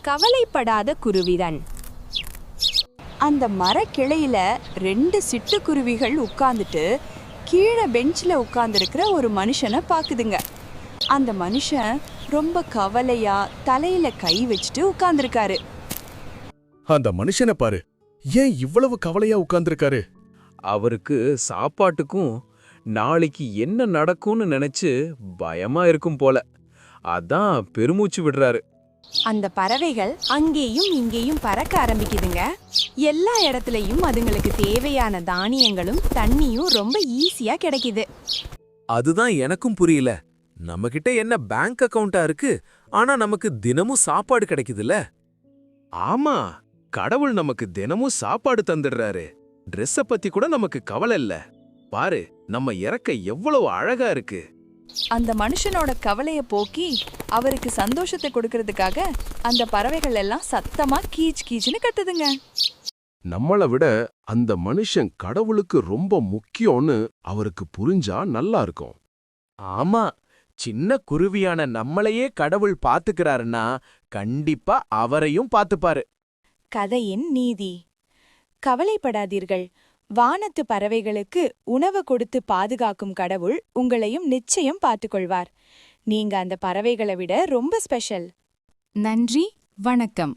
கவலைப்படாத குருவிதான். அந்த மரக்கிளையில 2 சிட்டுக்குருவிகள் உட்கார்ந்துட்டு கீழே பெஞ்சில் உட்கார்ந்துருக்கிற ஒரு மனுஷனை பார்க்குதுங்க. அந்த மனுஷன் ரொம்ப கவலையா தலையில கை வச்சுட்டு உட்கார்ந்துருக்காரு. அந்த மனுஷனை பாரு, ஏன் இவ்வளவு கவலையா உட்கார்ந்திருக்காரு? அவருக்கு சாப்பாட்டுக்கும் நாளைக்கு என்ன நடக்கும்னு நினைச்சு பயமா இருக்கும் போல. அதான் பெருமூச்சு விடுறாரு. அந்த பறவைகள் அங்கேயும் இங்கேயும் பறக்க ஆரம்பிக்குதுங்க. எல்லா இடத்துலயும் அதுங்களுக்கு தேவையான தானியங்களும் தண்ணியும் ரொம்ப ஈஸியா கிடைக்குது. அதுதான் எனக்கும் புரியல. நம்மகிட்ட என்ன பேங்க் அக்கவுண்டா இருக்கு, ஆனா நமக்கு தினமும் சாப்பாடு கிடைக்குதுல்ல? ஆமா, கடவுள் நமக்கு தினமும் சாப்பாடு தந்துடுறாரு. ட்ரெஸ்ஸ பத்தி கூட நமக்கு கவலை இல்ல. பாரு, நம்ம இறக்க எவ்வளவு அழகா இருக்கு. அந்த மனுஷனோட கவலைய போக்கி அவருக்கு சந்தோஷத்தை கொடுக்கறதுக்காக அந்த பறவைகள் எல்லாம் சத்தமா கீச் கீச்சுன்னு கத்துதுங்க. நம்மள விட அந்த மனுஷன் கடவுளுக்கு ரொம்ப முக்கியம்னு அவருக்கு புரிஞ்சா நல்லா இருக்கும். ஆமா, சின்ன குருவியான நம்மளையே கடவுள் பாத்துக்கிறாருன்னா கண்டிப்பா அவரையும் பாத்துப்பாரு. கதையின் நீதி: கவலைப்படாதீர்கள். வானத்து பறவைகளுக்கு உணவு கொடுத்து பாதுகாக்கும் கடவுள் உங்களையும் நிச்சயம் பார்த்துக்கொள்வார். நீங்க அந்த பறவைகளை விட ரொம்ப ஸ்பெஷல். நன்றி, வணக்கம்.